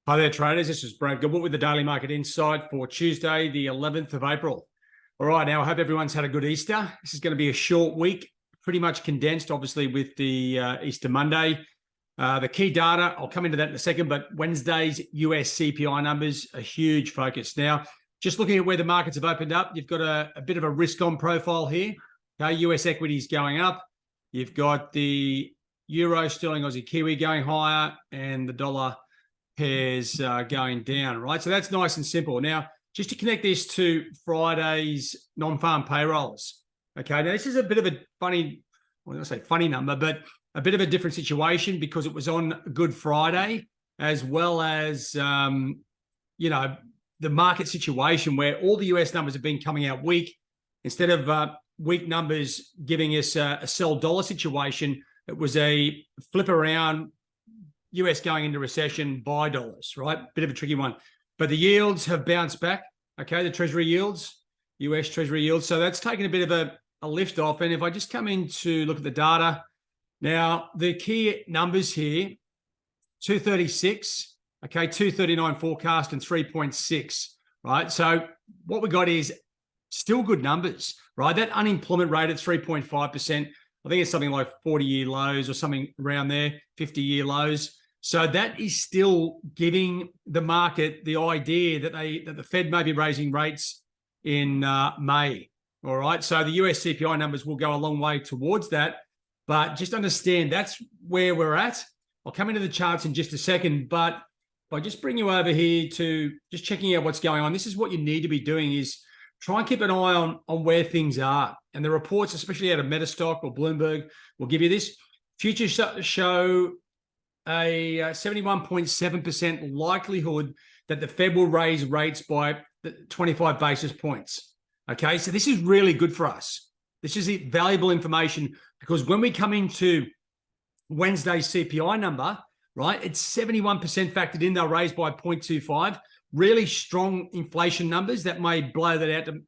Hi there, traders. This is Brad Goodwin with the Daily Market Insight for Tuesday, the 11th of April. All right, now I hope everyone's had a good Easter. This is going to be a short week, pretty much condensed, obviously, with the Easter Monday. The key data, I'll come into that in a second, but Wednesday's US CPI numbers, a huge focus. Now, just looking at where the markets have opened up, you've got a bit of a risk-on profile here. Okay, US equities going up. You've got the Euro, Sterling, Aussie, Kiwi going higher, and the dollar pairs going down, right? So that's nice and simple. Now, just to connect this to Friday's non-farm payrolls. Okay, now this is a bit of a funny, well, I don't say funny number, but a bit of a different situation because it was on Good Friday, as well as, you know, the market situation where all the US numbers have been coming out weak. Instead of weak numbers giving us a sell dollar situation, it was a flip around, US going into recession, buy dollars, right? Bit of a tricky one. But the yields have bounced back, okay? The Treasury yields, US Treasury yields. So that's taken a bit of a lift off. And if I just come in to look at the data, now the key numbers here, 236, okay, 239 forecast and 3.6, right? So what we got is still good numbers, right? That unemployment rate at 3.5%, I think it's something like 40-year lows or something around there, 50-year lows. So that is still giving the market the idea that the Fed may be raising rates in May. All right. So the US CPI numbers will go a long way towards that. But just understand that's where we're at. I'll come into the charts in just a second. But if I just bring you over here to just checking out what's going on, this is what you need to be doing is try and keep an eye on where things are. And the reports, especially out of Metastock or Bloomberg, will give you this. Futures show a 71.7% likelihood that the Fed will raise rates by 25 basis points. Okay, so this is really good for us. This is valuable information because when we come into Wednesday's CPI number, right, it's 71% factored in. They'll raise by 0.25. Really strong inflation numbers that may blow that out to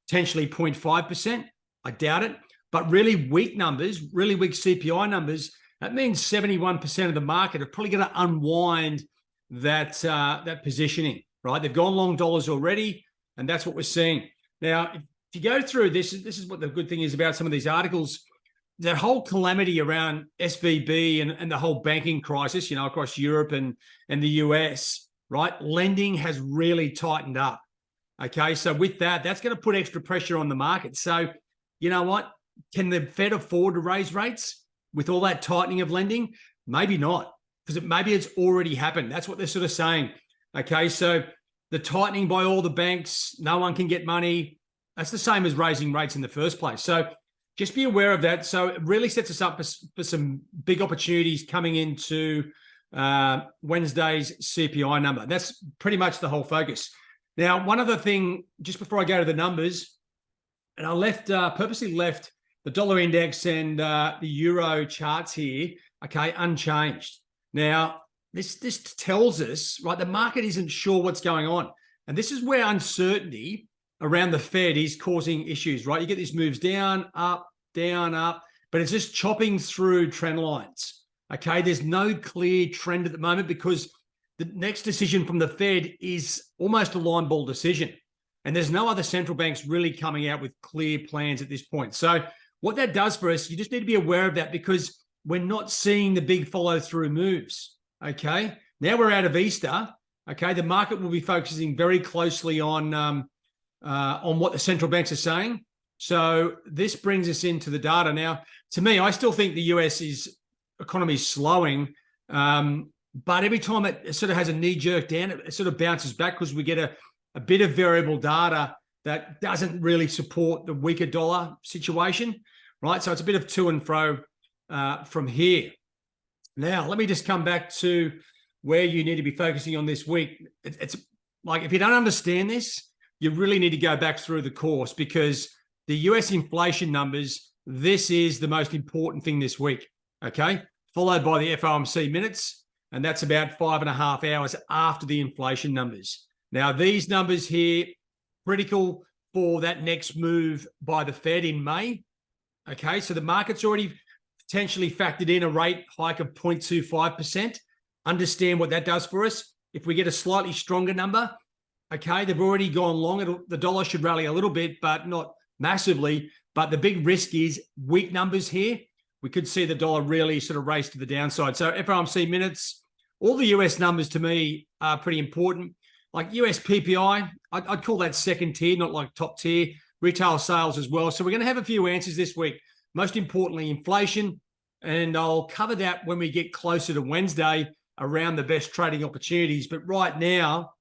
potentially 0.5%. I doubt it. But really weak numbers, really weak CPI numbers, that means 71% of the market are probably going to unwind that positioning, right? They've gone long dollars already, and that's what we're seeing. Now, if you go through this is what the good thing is about some of these articles. That whole calamity around SVB and the whole banking crisis, you know, across Europe and the US, right? Lending has really tightened up. Okay, so with that, that's going to put extra pressure on the market. So, you know what? Can the Fed afford to raise rates with all that tightening of lending? Maybe not, because maybe it's already happened. That's what they're sort of saying. Okay, so the tightening by all the banks, no one can get money. That's the same as raising rates in the first place. So just be aware of that. So it really sets us up for some big opportunities coming into Wednesday's CPI number. That's pretty much the whole focus. Now, one other thing, just before I go to the numbers, and I purposely left the dollar index and the euro charts here, okay, unchanged. Now, this tells us, right, the market isn't sure what's going on. And this is where uncertainty around the Fed is causing issues, right? You get these moves down, up, but it's just chopping through trend lines, okay? There's no clear trend at the moment because the next decision from the Fed is almost a line ball decision. And there's no other central banks really coming out with clear plans at this point. So what that does for us, you just need to be aware of that because we're not seeing the big follow-through moves, okay? Now we're out of Easter, okay? The market will be focusing very closely on what the central banks are saying. So this brings us into the data. Now, to me, I still think the US economy is slowing, but every time it sort of has a knee-jerk down, it sort of bounces back because we get a bit of variable data that doesn't really support the weaker dollar situation, right? So it's a bit of to and fro from here. Now, let me just come back to where you need to be focusing on this week. It's like, if you don't understand this, you really need to go back through the course because the US inflation numbers, this is the most important thing this week, okay? Followed by the FOMC minutes, and that's about 5.5 hours after the inflation numbers. Now, these numbers here, critical for that next move by the Fed in May. Okay, so the market's already potentially factored in a rate hike of 0.25%. Understand what that does for us. if we get a slightly stronger number, okay, they've already gone long. The dollar should rally a little bit, but not massively. But the big risk is weak numbers here. We could see the dollar really sort of race to the downside. So FOMC minutes, all the US numbers to me are pretty important. Like US PPI, I'd call that second tier, not like top tier. Retail sales as well. So we're going to have a few answers this week. Most importantly, inflation. And I'll cover that when we get closer to Wednesday around the best trading opportunities. But right now,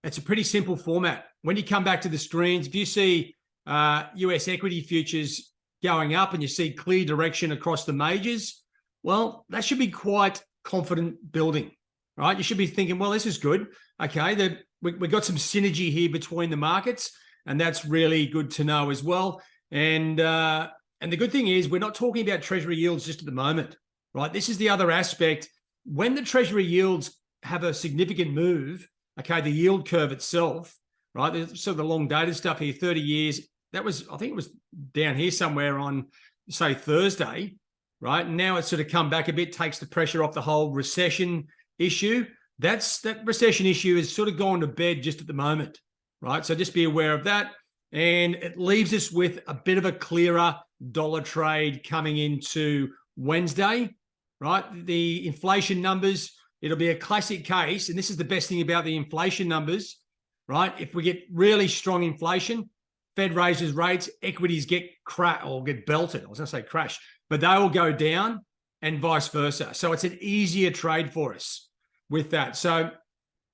it's a pretty simple format. When you come back to the screens, if you see US equity futures going up and you see clear direction across the majors, well, that should be quite confident building, right? You should be thinking, well, this is good. Okay, we got some synergy here between the markets, and that's really good to know as well. And the good thing is we're not talking about treasury yields just at the moment, right? This is the other aspect. When the treasury yields have a significant move, okay, the yield curve itself, right? There's sort of the long dated stuff here, 30 years. That was, I think it was down here somewhere on, say, Thursday, right? And now it's sort of come back a bit, takes the pressure off the whole recession issue. That recession issue is sort of gone to bed just at the moment, right? So just be aware of that. And it leaves us with a bit of a clearer dollar trade coming into Wednesday, right? The inflation numbers, it'll be a classic case. And this is the best thing about the inflation numbers, right? If we get really strong inflation, Fed raises rates, equities get belted. I was going to say crash, but they will go down and vice versa. So it's an easier trade for us with that. So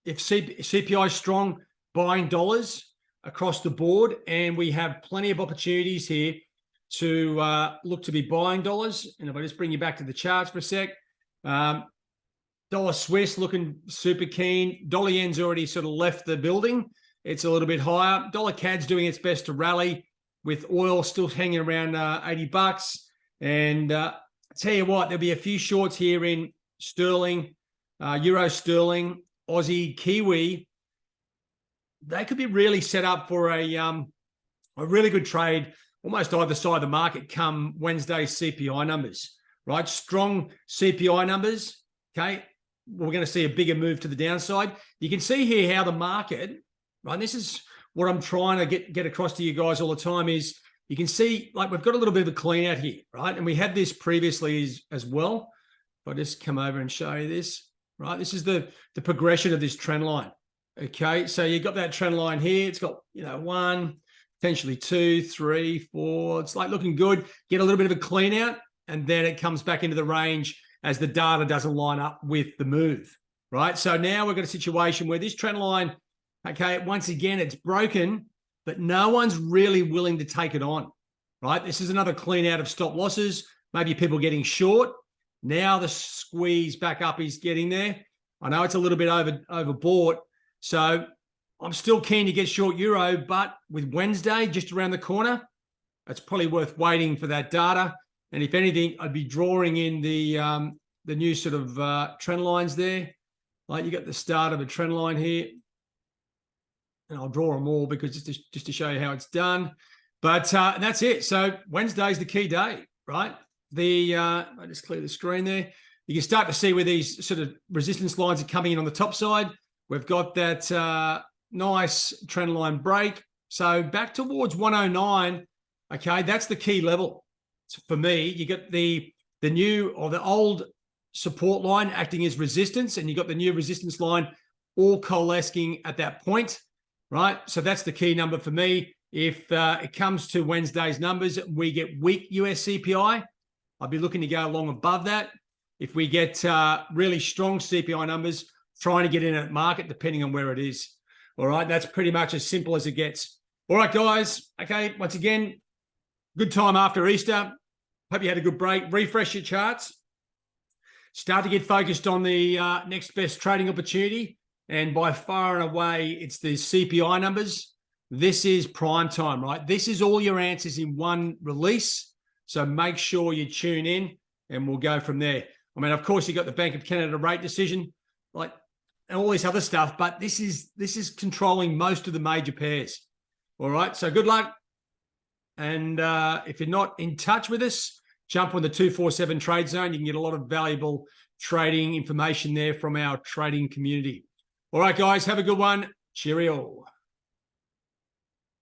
if CPI is strong, buying dollars across the board, and we have plenty of opportunities here to look to be buying dollars. And if I just bring you back to the charts for a sec, dollar Swiss looking super keen. Dollar yen's already sort of left the building. It's a little bit higher. Dollar CAD's doing its best to rally, with oil still hanging around 80 bucks. And I tell you what, there'll be a few shorts here in sterling, euro sterling, Aussie, Kiwi. They could be really set up for a really good trade, almost either side of the market come Wednesday's CPI numbers, right? Strong CPI numbers, okay? We're going to see a bigger move to the downside. You can see here how the market, right? This is what I'm trying to get across to you guys all the time is you can see like we've got a little bit of a clean out here, right? And we had this previously as well. If I just come over and show you this, right? This is the progression of this trend line. Okay, so you got that trend line here. It's got, 1, potentially 2, 3, 4. It's like looking good. Get a little bit of a clean out, and then it comes back into the range as the data doesn't line up with the move, right? So now we've got a situation where this trend line, okay, once again, it's broken, but no one's really willing to take it on, right? This is another clean out of stop losses. Maybe people getting short. Now the squeeze back up is getting there. I know it's a little bit overbought. So I'm still keen to get short euro, but with Wednesday just around the corner, it's probably worth waiting for that data. And if anything, I'd be drawing in the new sort of trend lines there. Like you got the start of a trend line here, and I'll draw them all because just to show you how it's done. But that's it. So Wednesday's the key day, right? I just clear the screen there. You can start to see where these sort of resistance lines are coming in on the top side. We've got that nice trend line break. So back towards 109, okay, that's the key level. So for me, you got the new or the old support line acting as resistance, and you got the new resistance line all coalescing at that point, right? So that's the key number for me. If it comes to Wednesday's numbers, we get weak US CPI, I'd be looking to go along above that. If we get really strong CPI numbers, trying to get in at market depending on where it is. All right, that's pretty much as simple as it gets. All right, guys. Okay, once again, good time after Easter. Hope you had a good break. Refresh your charts. Start to get focused on the next best trading opportunity. And by far and away, it's the CPI numbers. This is prime time, right? This is all your answers in one release. So make sure you tune in and we'll go from there. I mean, of course, you got the Bank of Canada rate decision, like, and all this other stuff, but this is controlling most of the major pairs. All right, so good luck. And if you're not in touch with us, jump on the 247 Trade Zone. You can get a lot of valuable trading information there from our trading community. All right, guys, have a good one. Cheerio.